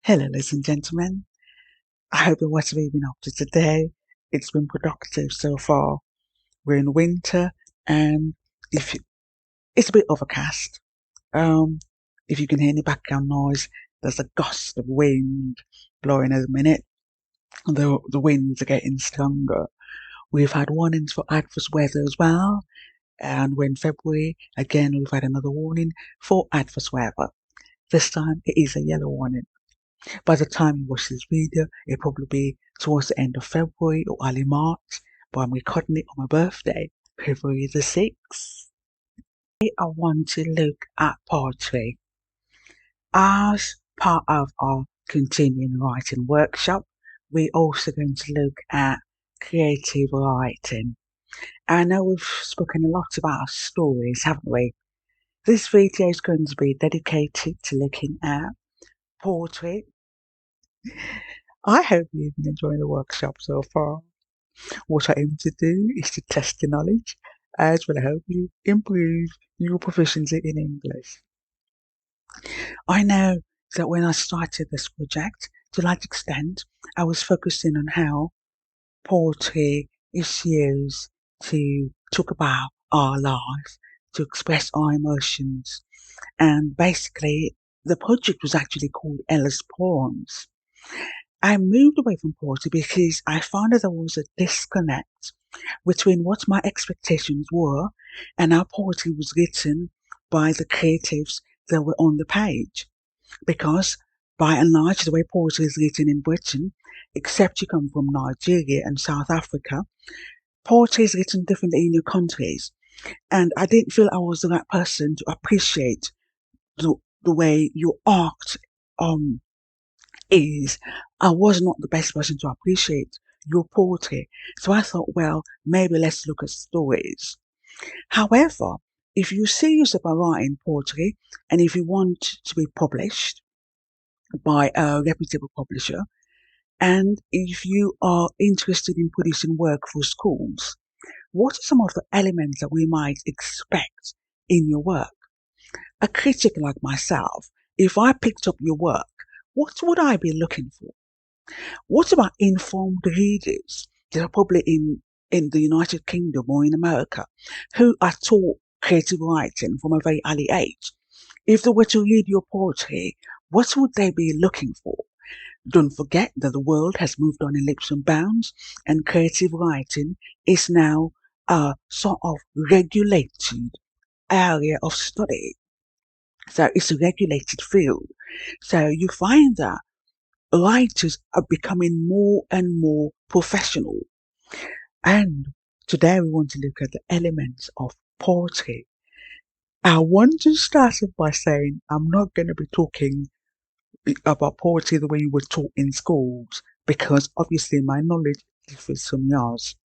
Hello, ladies and gentlemen. I hope that what we've been up to today, it's been productive so far. We're in winter, and if you, it's a bit overcast. Um, if you can hear any background noise, there's a gust of wind blowing at the minute. The winds are getting stronger. We've had warnings for adverse weather as well, and we're in February. Again, we've had another warning for adverse weather. This time, it is a yellow warning. By the time you watch this video, it'll probably be towards the end of February or early March, but I'm recording it on my birthday, February the 6th. Today I want to look at poetry. As part of our continuing writing workshop, we're also going to look at creative writing. I know we've spoken a lot about stories, haven't we? This video is going to be dedicated to looking at poetry. I hope you've been enjoying the workshop so far. What I aim to do is to test your knowledge as well as help you improve your proficiency in English. I know that when I started this project, to a large extent, I was focusing on how poetry is used to talk about our life, to express our emotions, and basically the project was actually called Ella's Poems. I moved away from poetry because I found that there was a disconnect between what my expectations were and how poetry was written by the creatives that were on the page. Because by and large, the way poetry is written in Britain, except you come from Nigeria and South Africa, poetry is written differently in your countries. And I didn't feel I was the right person to appreciate the way your art um, is. I was not the best person to appreciate your poetry. So I thought, well, maybe let's look at stories. However, if you see yourself writing poetry and if you want to be published by a reputable publisher, and if you are interested in producing work for schools, what are some of the elements that we might expect in your work? A critic like myself, if I picked up your work, what would I be looking for? What about informed readers that are probably in the United Kingdom or in America who are taught creative writing from a very early age? If they were to read your poetry, what would they be looking for? Don't forget that the world has moved on in leaps and bounds, and creative writing is now a sort of regulated area of study. So it's a regulated field. So you find that writers are becoming more and more professional. And today we want to look at the elements of poetry. I want to start off by saying I'm not going to be talking about poetry the way you were taught in schools because obviously my knowledge differs from yours.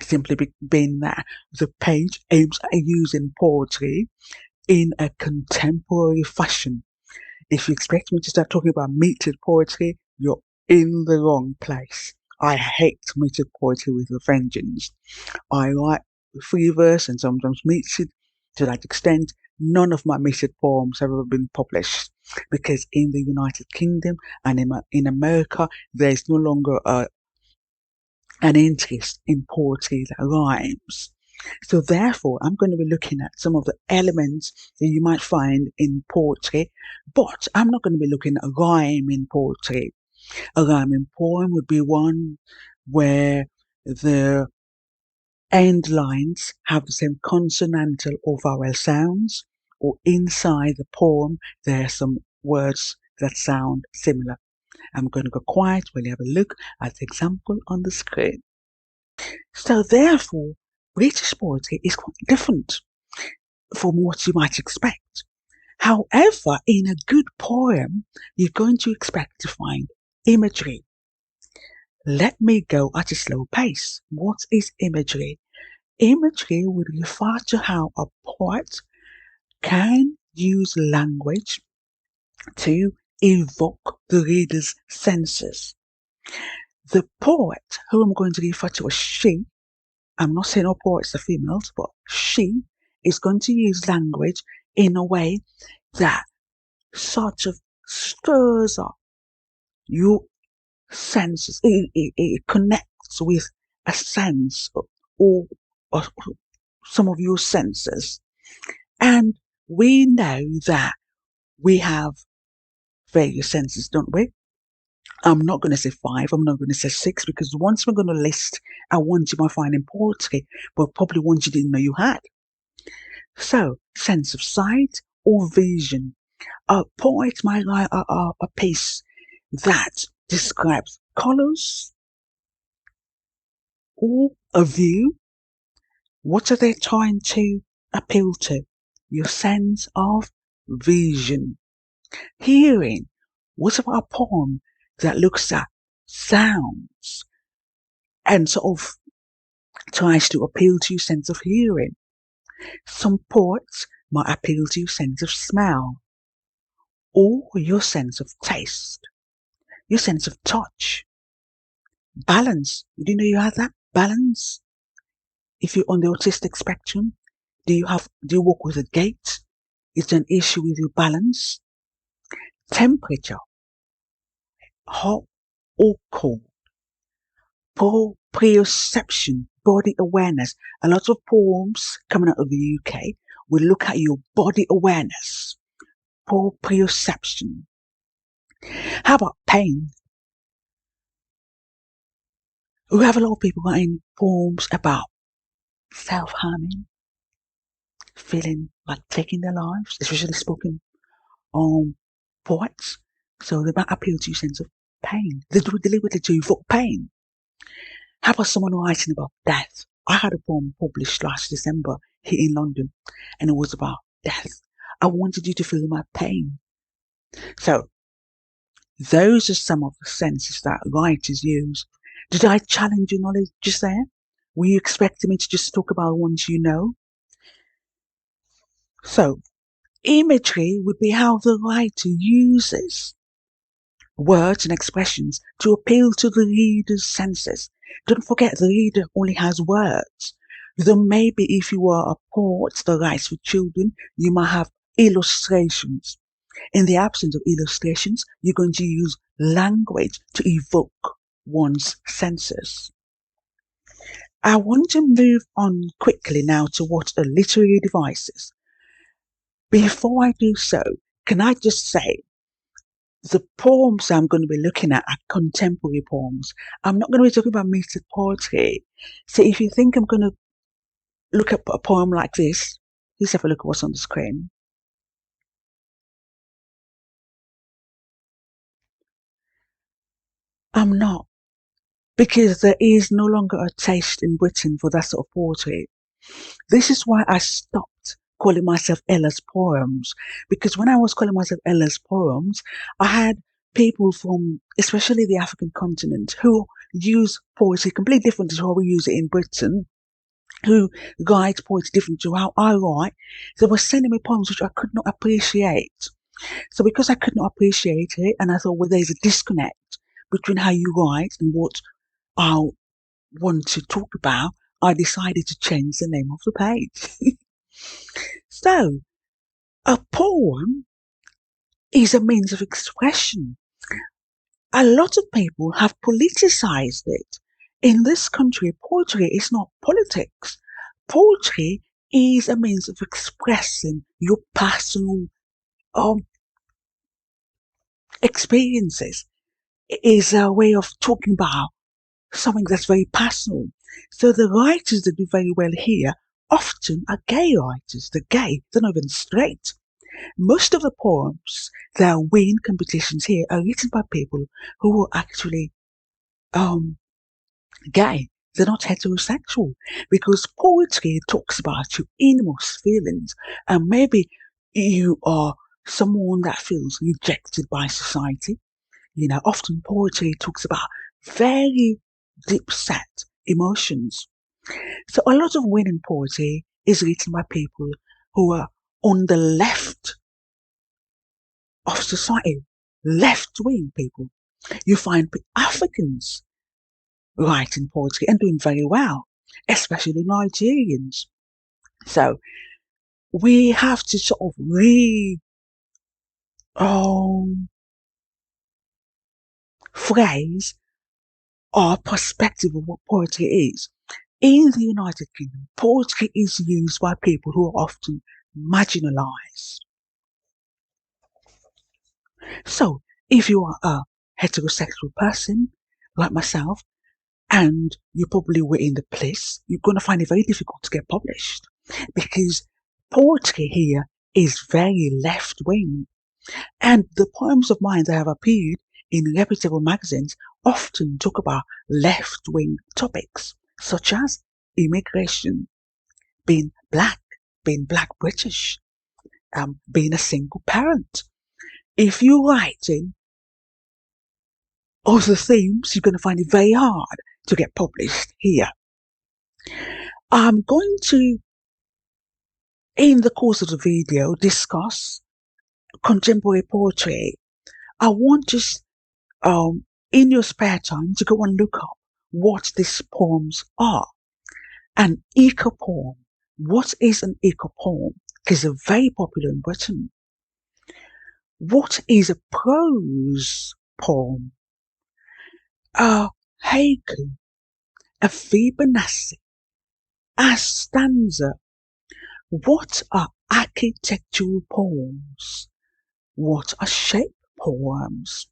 Simply being that the page aims at using poetry in a contemporary fashion. If you expect me to start talking about metered poetry, you're in the wrong place. I hate metered poetry with a vengeance. I write free verse and sometimes metered to that extent. None of my metered poems have ever been published because in the United Kingdom and in America, there is no longer an interest in poetry that rhymes. So therefore, I'm going to be looking at some of the elements that you might find in poetry, but I'm not going to be looking at rhyme in poetry. A rhyming poem would be one where the end lines have the same consonantal or vowel sounds, or inside the poem there are some words that sound similar. I'm going to go quiet while you have a look at the example on the screen. So therefore, British poetry is quite different from what you might expect. However, in a good poem, you're going to expect to find imagery. Let me go at a slow pace. What is imagery? Imagery would refer to how a poet can use language to evoke the reader's senses. The poet, who I'm going to refer to as she, I'm not saying all poets are females, but she is going to use language in a way that sort of stirs up Your senses, it connects with a sense or some of your senses. And we know that we have various senses, don't we? I'm not going to say five, I'm not going to say six, because the ones we're going to list are ones you might find important, but probably ones you didn't know you had. So, sense of sight or vision. A poet might write a piece that describes colors or a view. What are they trying to appeal to? Your sense of vision. Hearing. What about a poem that looks at sounds and sort of tries to appeal to your sense of hearing? Some poets might appeal to your sense of smell or your sense of taste, your sense of touch. Balance. You didn't know you had that? Balance. If you're on the autistic spectrum, do you walk with a gait? Is there an issue with your balance? Temperature, hot or cold. Proprioception, body awareness. A lot of poems coming out of the UK will look at your body awareness. Proprioception. How about pain? We have a lot of people writing poems about self-harming, feeling like taking their lives, especially spoken poets. So they might appeal to your sense of pain. They do it deliberately to evoke pain. How about someone writing about death? I had a poem published last December here in London, and it was about death. I wanted you to feel my pain. So those are some of the senses that writers use. Did I challenge your knowledge just there? Were you expecting me to just talk about ones you know? So imagery would be how the writer uses words and expressions to appeal to the reader's senses. Don't forget, the reader only has words. Then maybe if you are a poet that writes for children, you might have illustrations. In the absence of illustrations, you're going to use language to evoke one's senses. I want to move on quickly now to what a literary device is. Before I do so, can I just say the poems I'm going to be looking at are contemporary poems. I'm not going to be talking about mythic poetry. So if you think I'm going to look at a poem like this, please have a look at what's on the screen. I'm not, because there is no longer a taste in Britain for that sort of poetry. This is why I stopped calling myself Ella's Poems, because when I was calling myself Ella's Poems, I had people from, especially the African continent, who use poetry completely different to how we use it in Britain, who write poetry different to how I write. They were sending me poems which I could not appreciate. So because I could not appreciate it, and I thought, well, there's a disconnect between how you write and what I want to talk about, I decided to change the name of the page. So, a poem is a means of expression. A lot of people have politicized it. In this country, poetry is not politics. Poetry is a means of expressing your personal um, experiences. It is a way of talking about something that's very personal. So the writers that do very well here often are gay writers. They're gay, they're not even straight. Most of the poems that win competitions here are written by people who are actually gay. They're not heterosexual, because poetry talks about your innermost feelings, and maybe you are someone that feels rejected by society. You know, often poetry talks about very deep set emotions. So a lot of winning poetry is written by people who are on the left of society, left wing people. You find Africans writing poetry and doing very well, especially Nigerians. So we have to sort of um, phrase or perspective of what poetry is. In the United Kingdom, poetry is used by people who are often marginalised. So, if you are a heterosexual person like myself, and you probably were in the place, you're going to find it very difficult to get published because poetry here is very left wing. And the poems of mine that have appeared in reputable magazines often talk about left wing topics such as immigration, being black British, being a single parent. If you're writing other themes, you're going to find it very hard to get published here. I'm going to, in the course of the video, discuss contemporary poetry. I want just, in your spare time, to go and look up what these poems are. An eco poem. What is an eco poem? Because they're very popular in Britain. What is a prose poem? A haiku, a Fibonacci, a stanza. What are architectural poems? What are shape poems?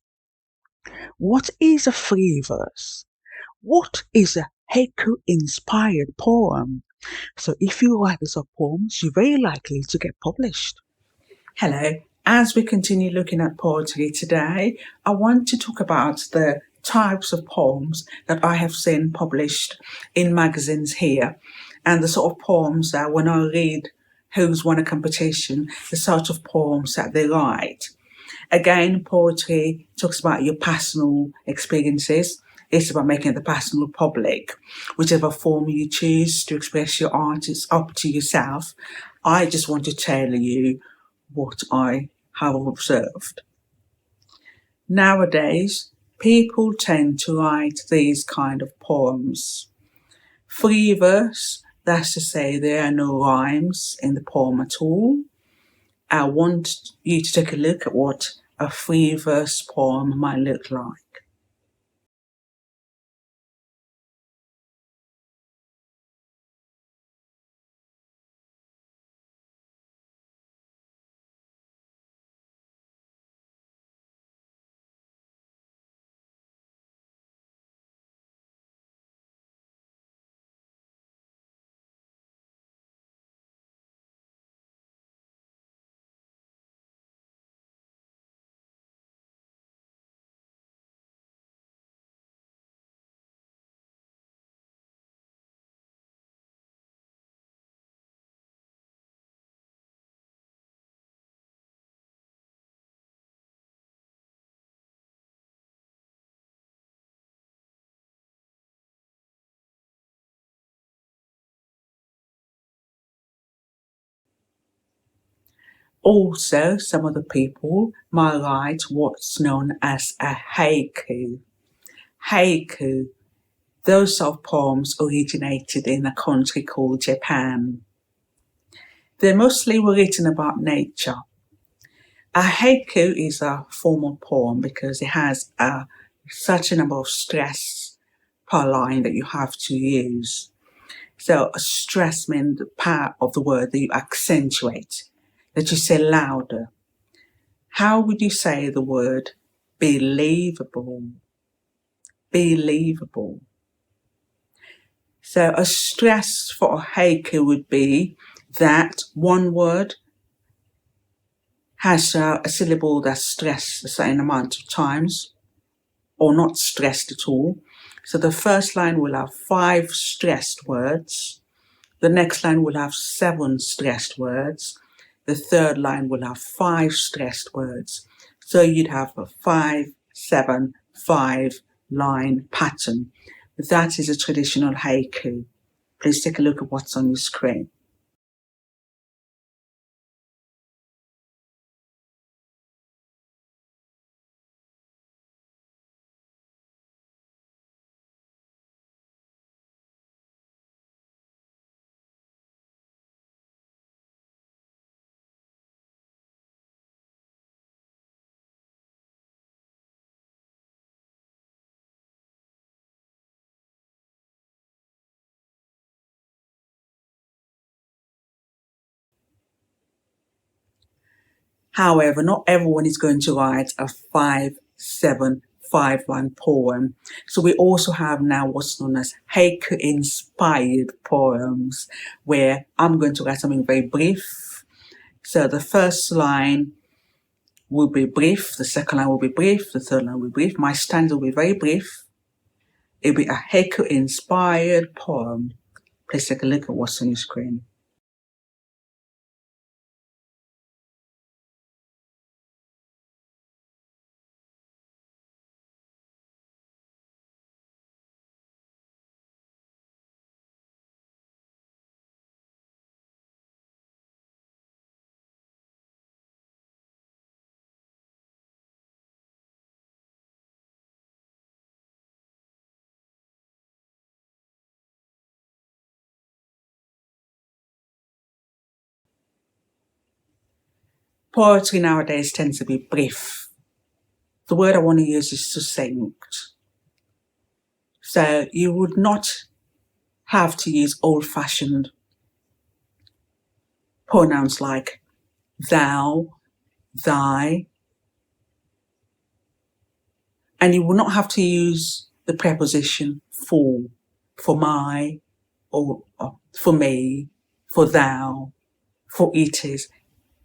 What is a free verse? What is a haiku inspired poem? So if you write these poems, you're very likely to get published. Hello. As we continue looking at poetry today, I want to talk about the types of poems that I have seen published in magazines here, and the sort of poems that when I read who's won a competition, the sort of poems that they write. Again, poetry talks about your personal experiences. It's about making the personal public. Whichever form you choose to express your art is up to yourself. I just want to tell you what I have observed. Nowadays, people tend to write these kind of poems. Free verse, that's to say there are no rhymes in the poem at all. I want you to take a look at what a free verse poem might look like. Also, some of the people might write what's known as a haiku. Haiku, those sort of poems originated in a country called Japan. They mostly were written about nature. A haiku is a formal poem because it has a certain number of stress per line that you have to use. So a stress means the part of the word that you accentuate, that you say louder. How would you say the word believable? Believable. So a stress for a haiku would be that one word has a syllable that's stressed a certain amount of times or not stressed at all. So the first line will have 5 stressed words. The next line will have 7 stressed words. The third line will have 5 stressed words. So you'd have a 5-7-5 line pattern. That is a traditional haiku. Please take a look at what's on your screen. However, not everyone is going to write a 5-7-5-1 poem. So we also have now what's known as haiku inspired poems, where I'm going to write something very brief. So the first line will be brief, the second line will be brief, the third line will be brief. My stanza will be very brief. It'll be a haiku inspired poem. Please take a look at what's on your screen. Poetry nowadays tends to be brief. The word I want to use is succinct. So you would not have to use old-fashioned pronouns like thou, thy, and you will not have to use the preposition for my, or for me, for thou, for it is,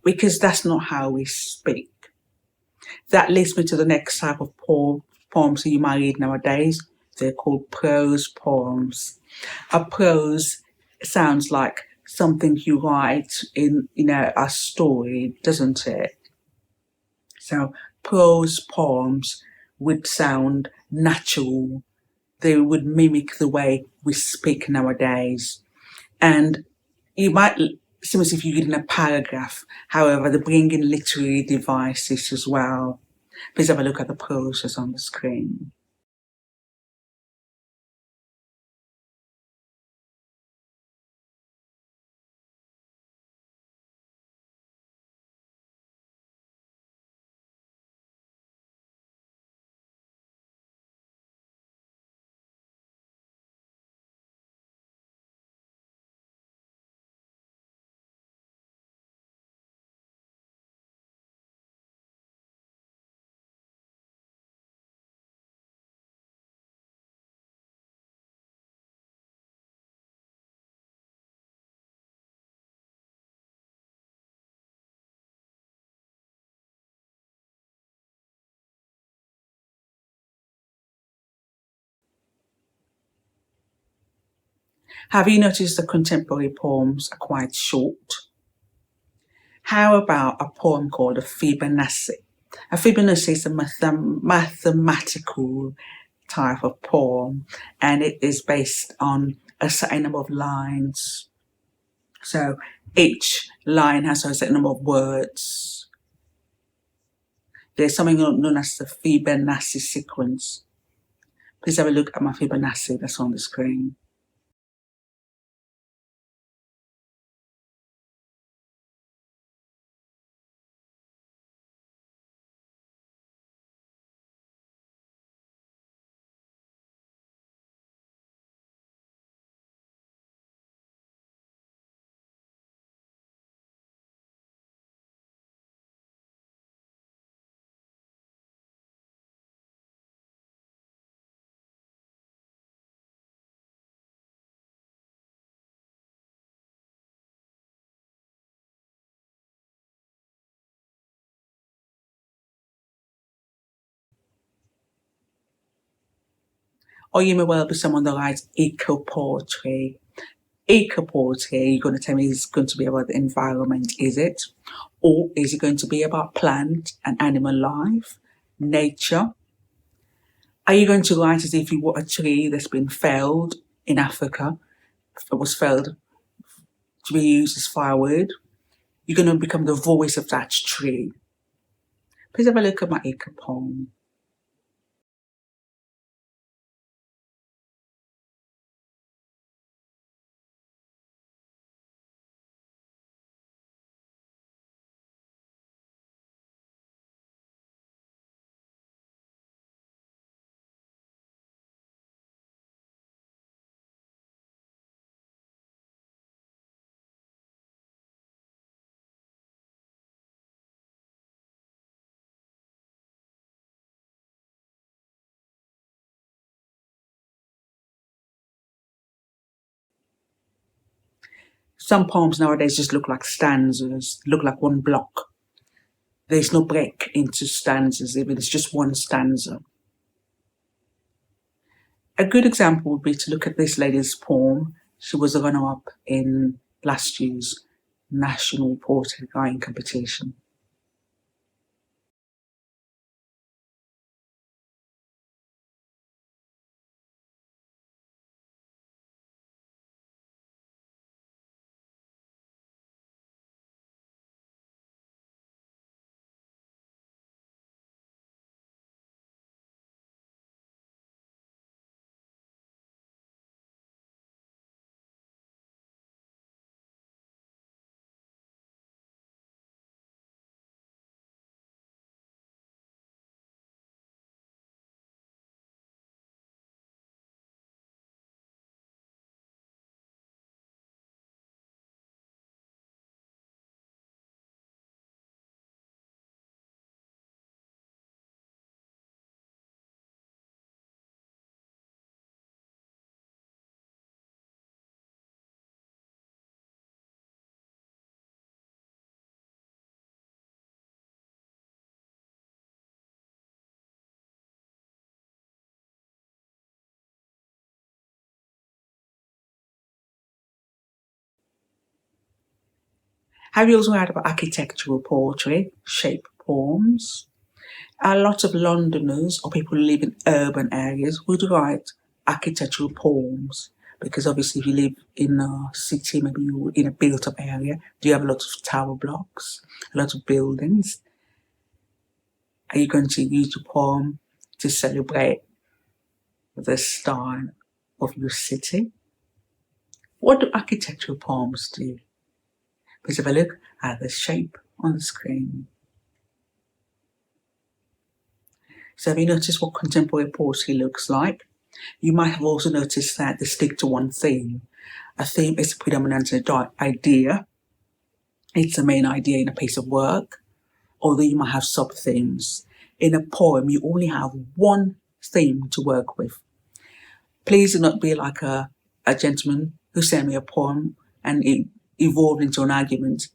because that's not how we speak. That leads me to the next type of poems that you might read nowadays. They're called prose poems. A prose sounds like something you write in, a story, doesn't it? So prose poems would sound natural. They would mimic the way we speak nowadays. And you might seem as if you're reading a paragraph. However, they bring in literary devices as well. Please have a look at the prose on the screen. Have you noticed the contemporary poems are quite short? How about a poem called a Fibonacci? A Fibonacci is a mathematical type of poem, and it is based on a certain number of lines. So each line has a certain number of words. There's something known as the Fibonacci sequence. Please have a look at my Fibonacci that's on the screen. Or you may well be someone that writes eco poetry. Eco poetry, you're going to tell me is going to be about the environment, is it? Or is it going to be about plant and animal life, nature? Are you going to write as if you were a tree that's been felled in Africa, that was felled to be used as firewood? You're going to become the voice of that tree. Please have a look at my eco poem. Some poems nowadays just look like stanzas, look like one block. There's no break into stanzas, even it's just one stanza. A good example would be to look at this lady's poem. She was a runner-up in last year's National Poetry Writing Competition. Have you also heard about architectural poetry, shape poems? A lot of Londoners or people who live in urban areas would write architectural poems because obviously if you live in a city, maybe you're in a built-up area, do you have a lot of tower blocks, a lot of buildings? Are you going to use your poem to celebrate the style of your city? What do architectural poems do? Please have a look at the shape on the screen. So have you noticed what contemporary poetry looks like? You might have also noticed that they stick to one theme. A theme is a predominant idea. It's the main idea in a piece of work, although you might have sub-themes. In a poem, you only have one theme to work with. Please do not be like a gentleman who sent me a poem and it evolved into an argument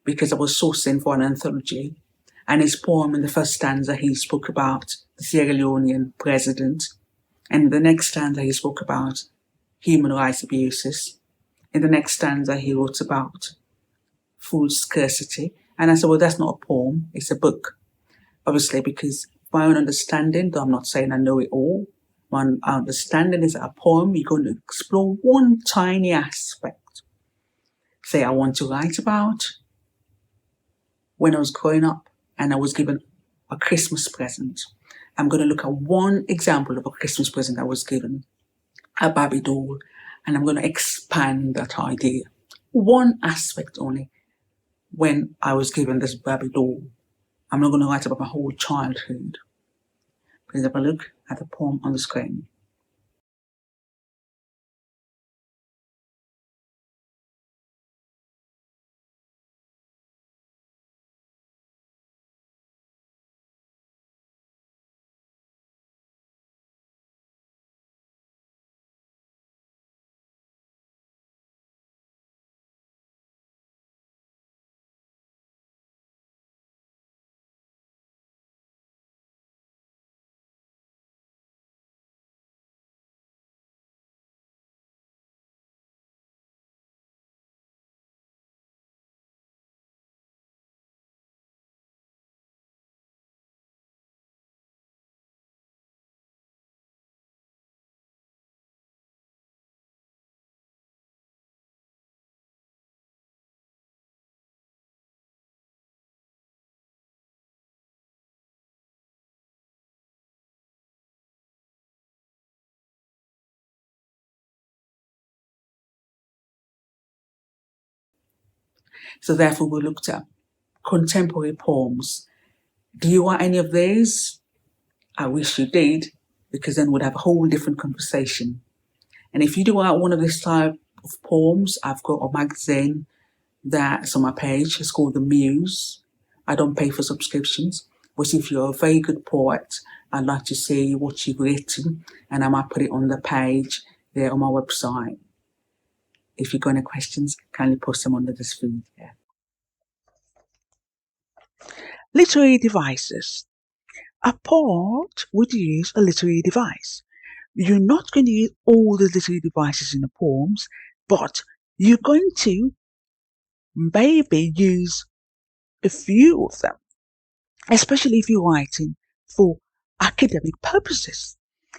because I was sourcing for an anthology. And his poem, in the first stanza, he spoke about the Sierra Leonean president. And in the next stanza, he spoke about human rights abuses. In the next stanza, he wrote about food scarcity. And I said, well, that's not a poem, it's a book. Obviously, because my own understanding, though I'm not saying I know it all, my understanding is that a poem, you're going to explore one tiny aspect. Say, I want to write about when I was growing up and I was given a Christmas present. I'm going to look at one example of a Christmas present I was given, a Barbie doll, and I'm going to expand that idea. One aspect only. When I was given this Barbie doll, I'm not going to write about my whole childhood. Please have a look at the poem on the screen. So therefore we looked at contemporary poems. Do you want any of these? I wish you did, because then we'd have a whole different conversation. And if you do want one of this type of poems, I've got a magazine that's on my page. It's called The Muse. I don't pay for subscriptions, but if you're a very good poet, I'd like to see what you've written, and I might put it on the page there on my website. if you've got any questions, kindly post them under this feed. Yeah. Literary devices. A poet would use a literary device. You're not going to use all the literary devices in the poems, but you're going to maybe use a few of them, especially if you're writing for academic purposes.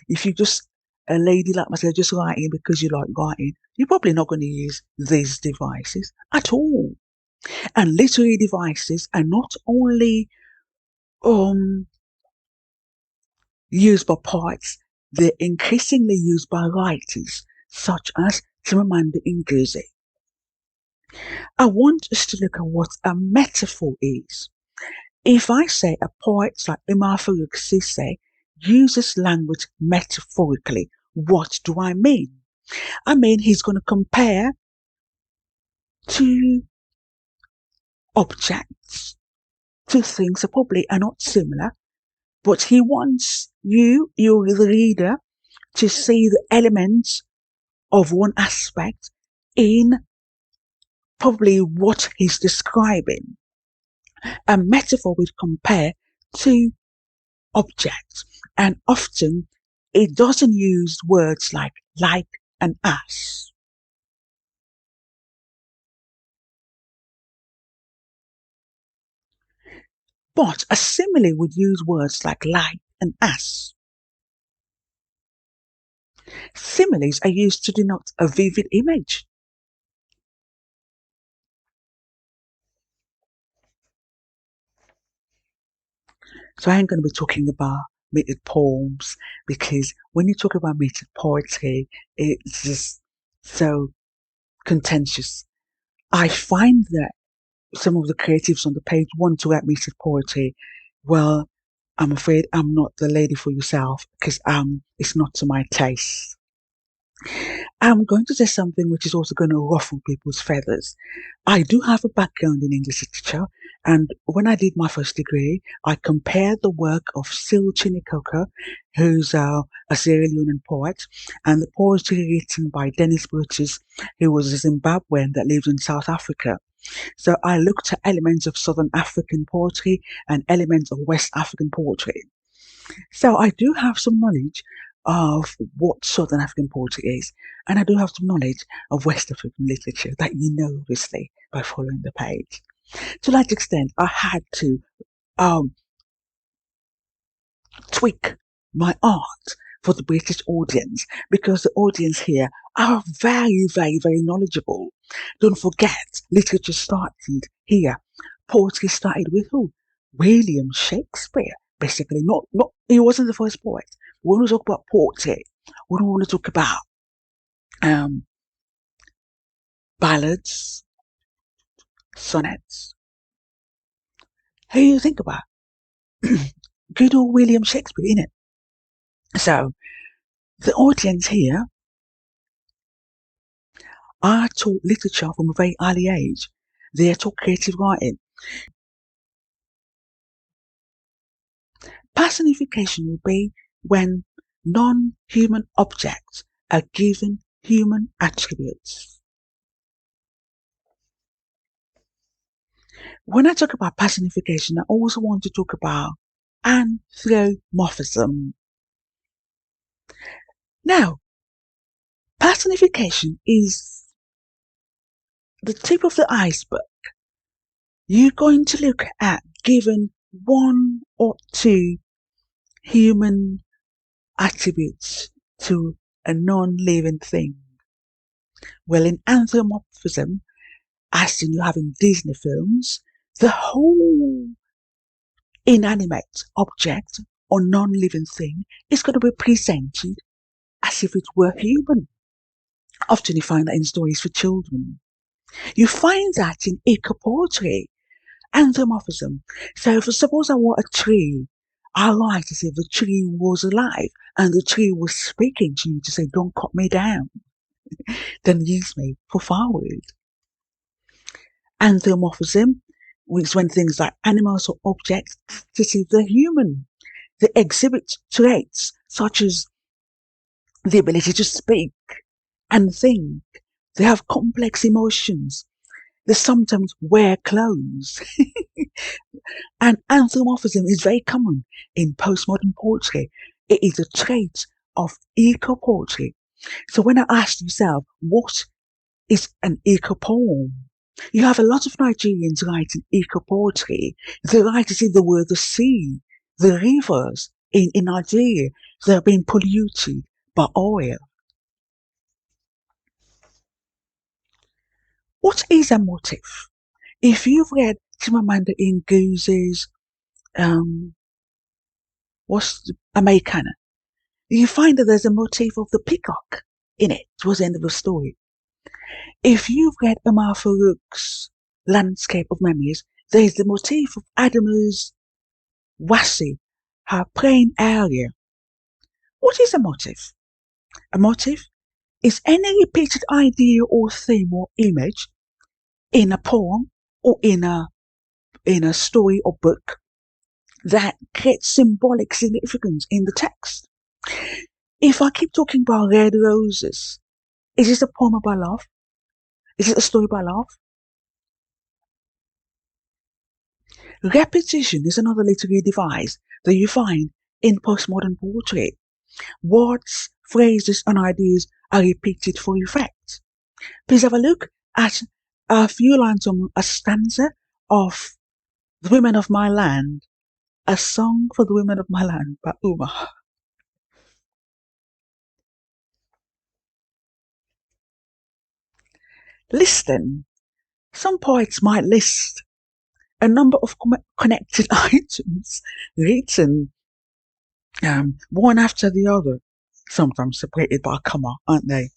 If you're just a lady like myself, just writing because you like writing, you're probably not going to use these devices at all. And literary devices are not only used by poets, they're increasingly used by writers such as Chimamanda Ngozi. I want us to look at what a metaphor is. If I say a poet like Umar Farouk Sise uses language metaphorically, what do I mean? I mean he's going to compare two objects, two things that probably are not similar, but he wants you, the reader, to see the elements of one aspect in probably what he's describing. A metaphor would compare two objects, and often it doesn't use words like and as. But a simile would use words like and as. Similes are used to denote a vivid image. So I ain't going to be talking about metered poems, because when you talk about metered poetry, it's just so contentious. I find that some of the creatives on the page want to write metered poetry. Well, I'm afraid I'm not the lady for yourself, because it's not to my taste. I'm going to say something which is also going to ruffle people's feathers. I do have a background in English literature, and when I did my first degree, I compared the work of Syl Chinikoka, who's a Sierra Leonean poet, and the poetry written by Dennis Brutus, who was a Zimbabwean that lived in South Africa. So I looked at elements of Southern African poetry and elements of West African poetry. So I do have some knowledge of what Southern African poetry is, and I do have some knowledge of West African literature that you know, obviously, by following the page. To that extent, I had to tweak my art for the British audience, because the audience here are very, very, very knowledgeable. Don't forget, literature started here. Poetry started with who? William Shakespeare. Basically, not he wasn't the first poet. We want to talk about poetry. We don't want to talk about ballads, sonnets. Who do you think about? Good old William Shakespeare, innit? So the audience here are taught literature from a very early age. They are taught creative writing. Personification will be when non-human objects are given human attributes. When I talk about personification, I also want to talk about anthropomorphism. Now, personification is the tip of the iceberg. You're going to look at giving one or two human attributes to a non-living thing. Well, in anthropomorphism, as in you have in Disney films, the whole inanimate object or non-living thing is going to be presented as if it were human. Often you find that in stories for children. You find that in eco poetry, anthropomorphism. So if suppose I want a tree, I like to say the tree was alive and the tree was speaking to you to say, don't cut me down. Then use me for firewood. Anthropomorphism is when things like animals or objects perceive they're human. They exhibit traits such as the ability to speak and think They have complex emotions. They sometimes wear clothes. And anthropomorphism is very common in postmodern poetry. It is a trait of eco poetry. So when I asked yourself, what is an eco poem? You have a lot of Nigerians writing eco poetry. They write as if they were the sea, the rivers in Nigeria. They're being polluted by oil. What is a motif? If you've read Chimamanda Ngozi's what's Americana, you find that there's a motif of the peacock in it towards the end of the story. If you've read Omar Farouk's Landscape of Memories, there's the motif of Adamu's Wasi, her praying area. What is a motif? A motif is any repeated idea or theme or image in a poem or in a story or book that creates symbolic significance in the text. If I keep talking about red roses, is this a poem about love? Is it a story about love? Repetition is another literary device that you find in postmodern poetry. Words, phrases, and ideas are repeated for effect. Please have a look at a few lines from a stanza of The Women of My Land, a song for the women of my land by Uma. Listing. Some poets might list a number of connected items written one after the other, sometimes separated by a comma, aren't they?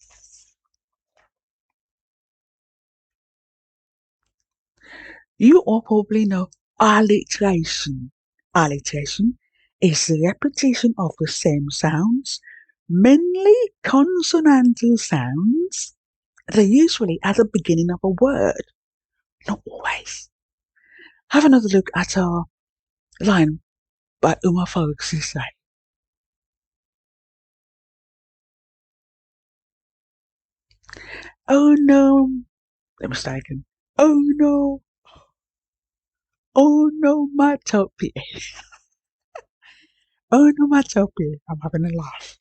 You all probably know alliteration. Alliteration is the repetition of the same sounds, mainly consonantal sounds. They're usually at the beginning of a word, not always. Have another look at a line by Uma Folksy. Oh no, they're mistaken. Oh no, oh no, my topi. Onomatopoeia. I'm having a laugh.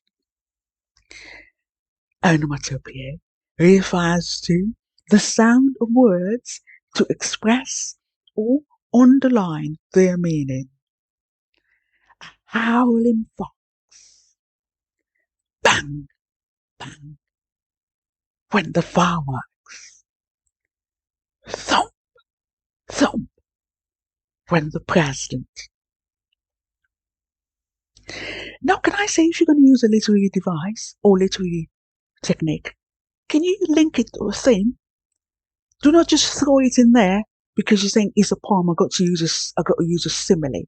Onomatopoeia refers to the sound of words to express or underline their meaning. A howling fox. Bang, bang. Went the fireworks. Thump, thump. Went the president. Now, can I say if you're going to use a literary device or literary technique, can you link it to a theme? Do not just throw it in there because you think it's a poem. I've got to use a simile,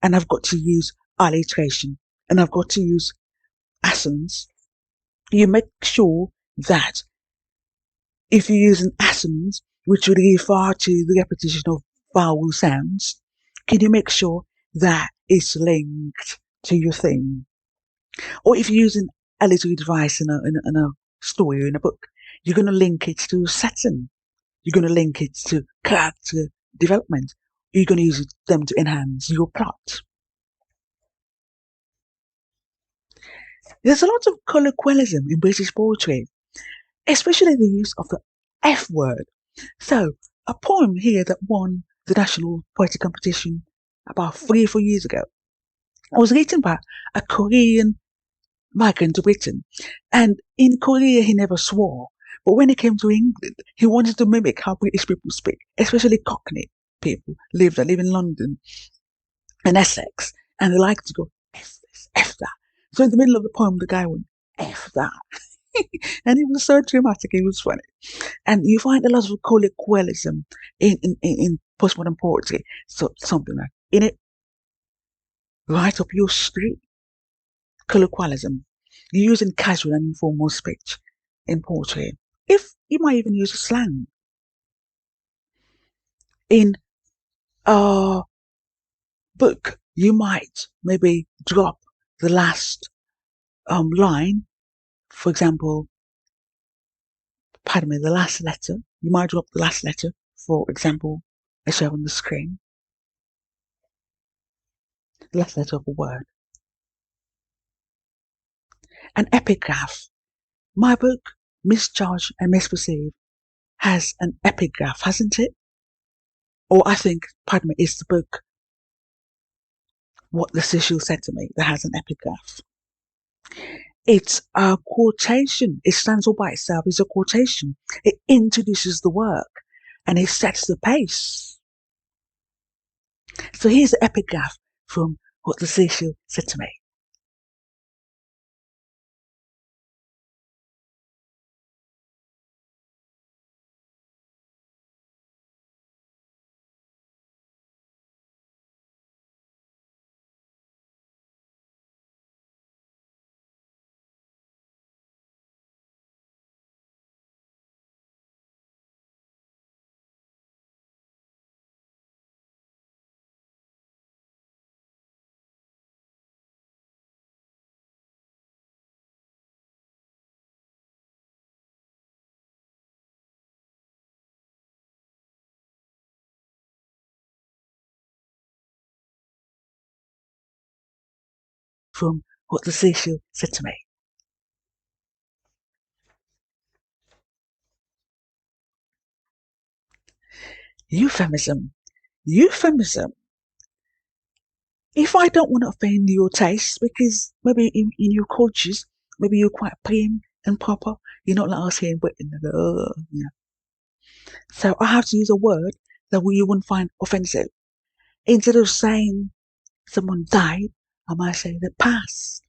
and I've got to use alliteration, and I've got to use assonance. You make sure that if you use an assonance, which would refer to the repetition of vowel sounds, can you make sure that it's linked to your theme? Or if you're using a literary device in a story or in a book, you're going to link it to a setting. You're going to link it to character development. You're going to use them to enhance your plot. There's a lot of colloquialism in British poetry, especially the use of the F word. So, a poem here that won the National Poetry Competition about 3 or 4 years ago was written by a Korean migrant to Britain. And in Korea, he never swore. But when he came to England, he wanted to mimic how British people speak, especially Cockney people live in London and Essex, and they like to go, F this, F that. So in the middle of the poem, the guy went, F that. And it was so dramatic, it was funny. And you find a lot of colloquialism in postmodern poetry. So something like, in it, right up your street, colloquialism. You're using casual and informal speech in poetry. If you might even use a slang. In a book, you might maybe drop the last line. For example, pardon me, the last letter. You might drop the last letter, for example, I show on the screen, the last letter of a word. An epigraph. My book, Misjudged and Misperceived, has an epigraph, hasn't it? Or I think, pardon me, it's the book, What the Cecil Said to Me, that has an epigraph. It's a quotation. It stands all by itself. It's a quotation. It introduces the work and it sets the pace. So here's the epigraph from What the Cecil Said to Me. From What the Cecil Said to Me. Euphemism. Euphemism. If I don't want to offend your taste, because maybe in your cultures, maybe you're quite prim and proper, you're not like us here in Britain. Yeah. So I have to use a word that you wouldn't find offensive. Instead of saying someone died, I might say they passed.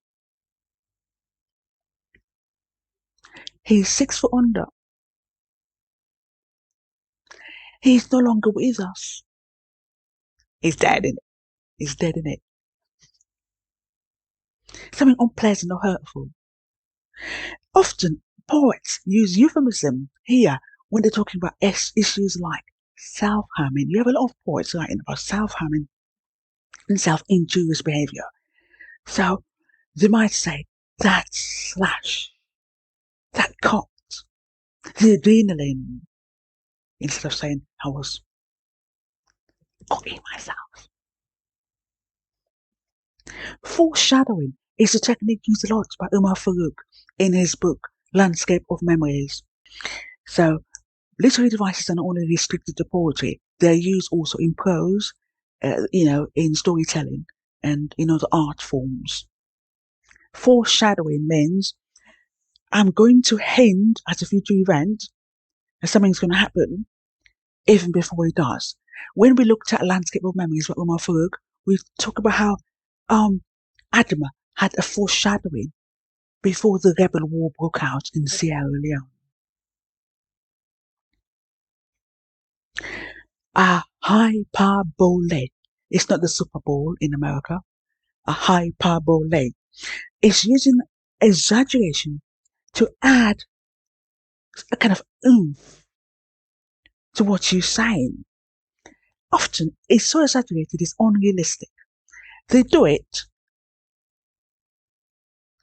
He's 6 foot under. He's no longer with us. He's dead in it. He's dead in it. Something unpleasant or hurtful. Often, poets use euphemism here when they're talking about issues like self-harming. You have a lot of poets writing about self-harming and self-injurious behavior. So they might say, that slash, that cut, the adrenaline, instead of saying, I was cooking myself. Foreshadowing is a technique used a lot by Umar Farouk in his book, Landscape of Memories. So literary devices are not only restricted to poetry, they're used also in prose, in storytelling and in other art forms. Foreshadowing means I'm going to hint at a future event that something's going to happen even before it does. When we looked at Landscape of Memories by Umar Farouk, we talk about how Adama had a foreshadowing before the rebel war broke out in Sierra Leone. A hyperbole. It's not the Super Bowl in America. A hyperbole is using exaggeration to add a kind of oomph to what you're saying. Often, it's so exaggerated, it's unrealistic. They do it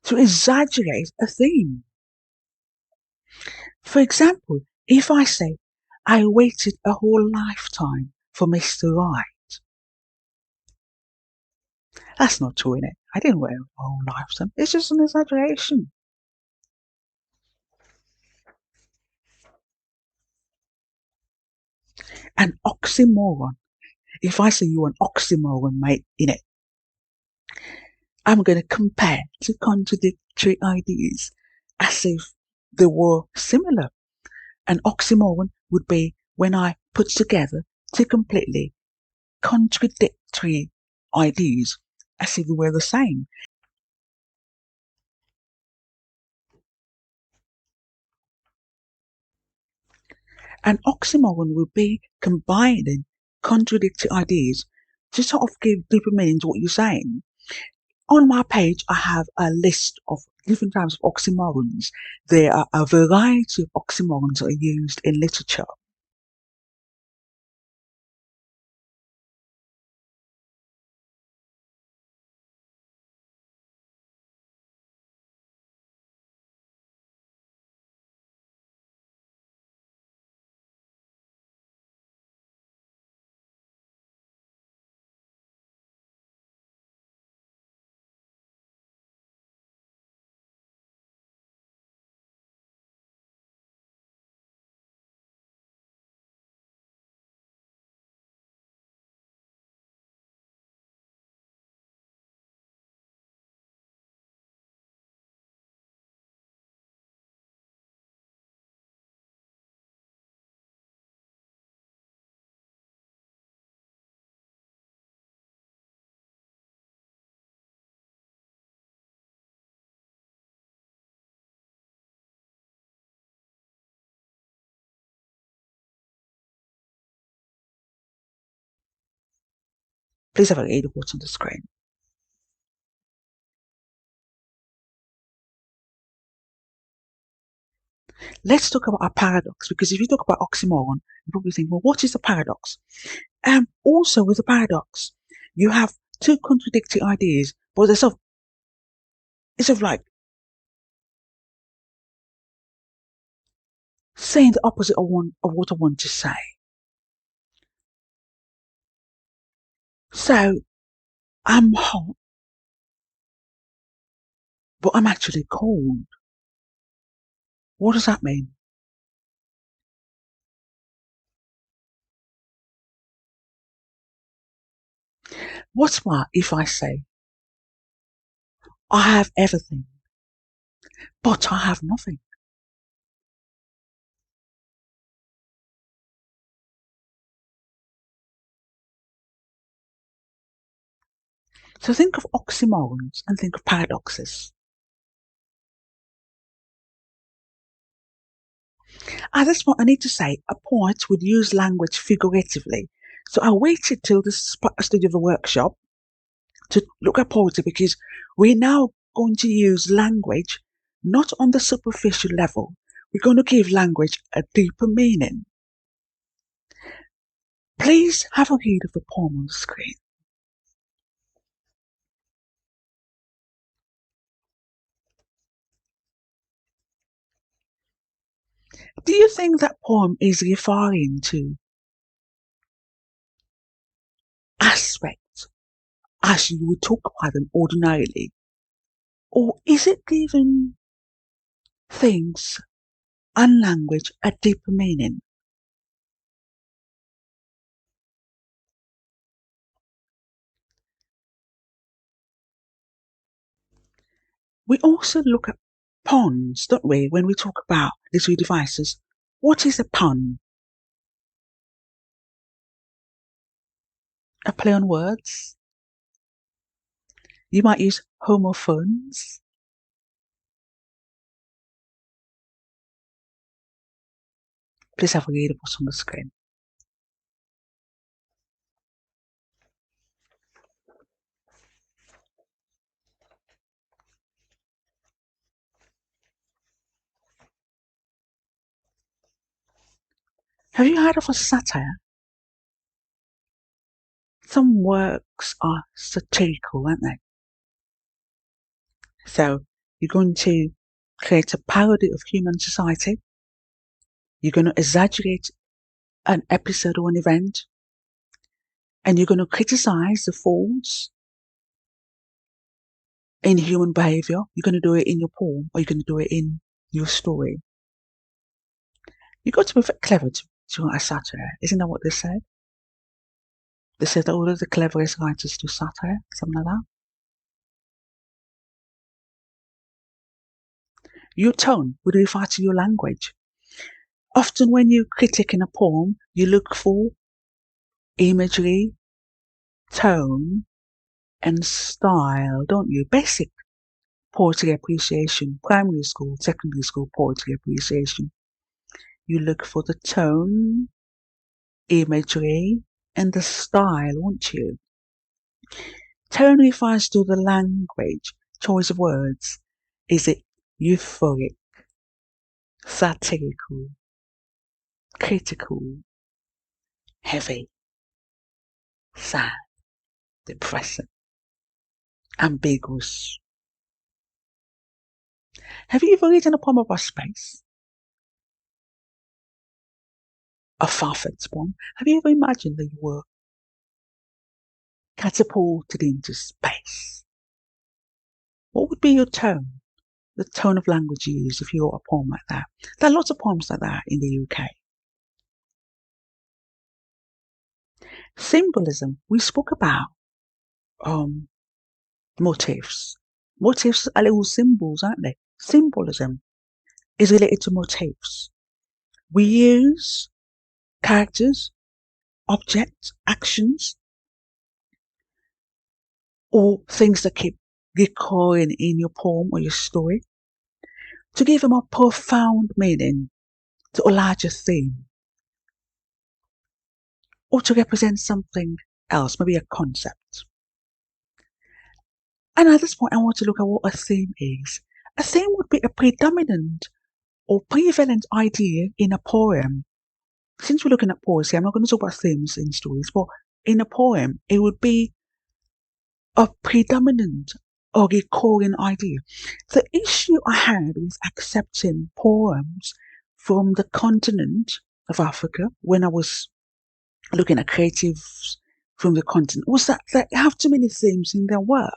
to exaggerate a theme. For example, if I say, I waited a whole lifetime for Mr. Right, that's not true, innit? I didn't wait a whole lifetime. It's just an exaggeration. An oxymoron. If I say you're an oxymoron, mate, innit? I'm going to compare two contradictory ideas as if they were similar. An oxymoron would be when I put together two completely contradictory ideas as if they were the same. An oxymoron would be combining contradictory ideas to sort of give deeper meaning to what you're saying. On my page, I have a list of different types of oxymorons. There are a variety of oxymorons that are used in literature. Please have a read of what's on the screen. Let's talk about a paradox, because if you talk about oxymoron, you probably think, well, what is a paradox? Also with a paradox, you have two contradicting ideas, but they're sort of like saying the opposite of what I want to say. So I'm hot, but I'm actually cold. What does that mean? What's more if I say, I have everything, but I have nothing? So think of oxymorons and think of paradoxes. At this point, I need to say a poet would use language figuratively. So I waited till this stage of the workshop to look at poetry, because we're now going to use language not on the superficial level. We're going to give language a deeper meaning. Please have a read of the poem on the screen. Do you think that poem is referring to aspects as you would talk about them ordinarily? Or is it giving things and language a deeper meaning? We also look at puns, don't we, when we talk about literary devices? What is a pun? A play on words? You might use homophones. Please have a read of what's on the screen. Have you heard of a satire? Some works are satirical, aren't they? So you're going to create a parody of human society. You're going to exaggerate an episode or an event. And you're going to criticize the faults in human behavior. You're going to do it in your poem, or you're going to do it in your story. You've got to be very clever to write a satire. Isn't that what they said? They said that all of the cleverest writers do satire, something like that. Your tone would refer to your language. Often when you critique in a poem, you look for imagery, tone, and style, don't you? Basic poetry appreciation, primary school, secondary school poetry appreciation. You look for the tone, imagery, and the style, won't you? Tone refers to the language, choice of words. Is it euphoric, satirical, critical, heavy, sad, depressing, ambiguous? Have you ever written a poem about space? A far-fetched poem? Have you ever imagined that you were catapulted into space? What would be your tone? The tone of language you use if you wrote a poem like that? There are lots of poems like that in the UK. Symbolism. We spoke about motifs. Motifs are little symbols, aren't they? Symbolism is related to motifs. We use characters, objects, actions, or things that keep recurring in your poem or your story to give them a profound meaning, to a larger theme, or to represent something else, maybe a concept. And at this point, I want to look at what a theme is. A theme would be a predominant or prevalent idea in a poem. Since we're looking at poetry, I'm not going to talk about themes in stories, but in a poem, it would be a predominant or recurring idea. The issue I had with accepting poems from the continent of Africa when I was looking at creatives from the continent was that they have too many themes in their work.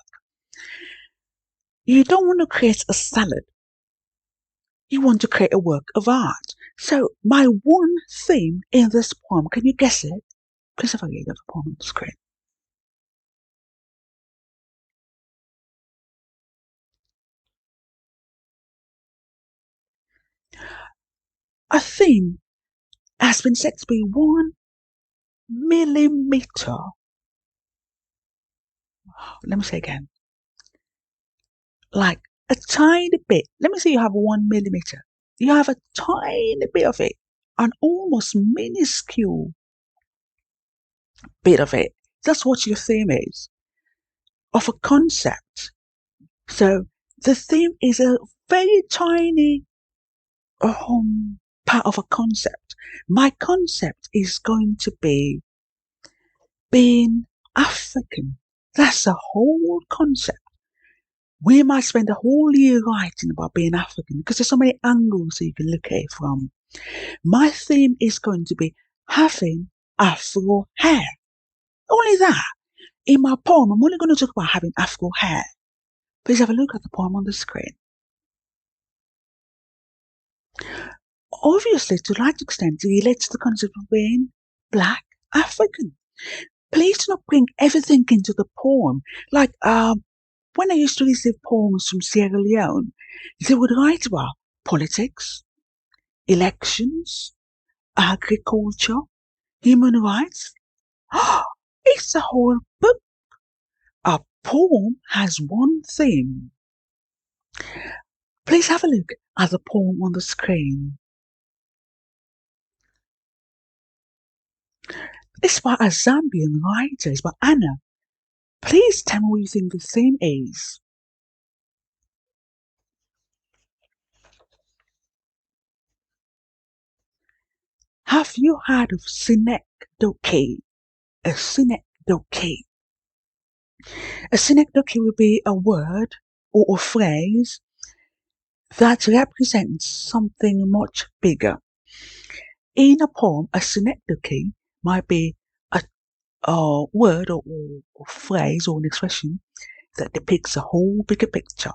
You don't want to create a salad. You want to create a work of art. So my one theme in this poem, can you guess it? Please have a read of the poem on the screen. A theme has been said to be 1 millimeter. Let me say again. Like a tiny bit. Let me say you have 1 millimeter. You have a tiny bit of it, an almost minuscule bit of it. That's what your theme is of a concept. So the theme is a very tiny part of a concept. My concept is going to be being African. That's the whole concept. We might spend a whole year writing about being African because there's so many angles that you can look at it from. My theme is going to be having Afro hair. Only that. In my poem, I'm only going to talk about having Afro hair. Please have a look at the poem on the screen. Obviously, to a large extent, it relates to the concept of being Black African. Please do not bring everything into the poem. Like, when I used to receive poems from Sierra Leone, they would write about politics, elections, agriculture, human rights. It's a whole book. A poem has one theme. Please have a look at the poem on the screen. It's by a Zambian writer. It's by Anna. Please tell me what you think the theme is. Have you heard of synecdoche? A synecdoche. A synecdoche would be a word or a phrase that represents something much bigger. In a poem, a synecdoche might be a word or phrase or an expression that depicts a whole bigger picture.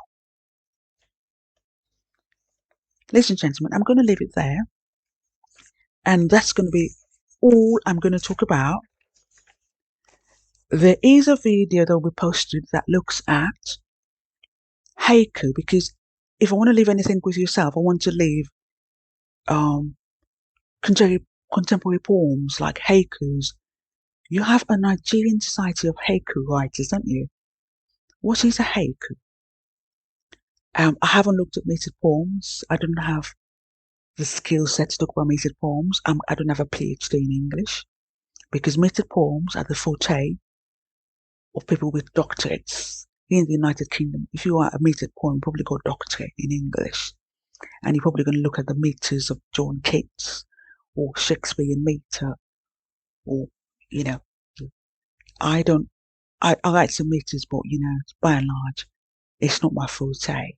Ladies and gentlemen, I'm going to leave it there. And that's going to be all I'm going to talk about. There is a video that will be posted that looks at haiku, because if I want to leave anything with yourself, I want to leave contemporary poems like haikus. You have a Nigerian Society of Haiku Writers, don't you? What is a haiku? I haven't looked at metered poems. I don't have the skill set to talk about metered poems. I don't have a PhD in English because metered poems are the forte of people with doctorates in the United Kingdom. If you are a metered poem, you probably got a doctorate in English, and you're probably going to look at the meters of John Keats or Shakespearean meter, or I write some meters, but by and large, it's not my forte.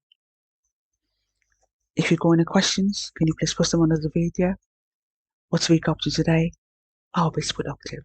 If you've got any questions, can you please post them under the video? What's the week up to today? I'll be productive.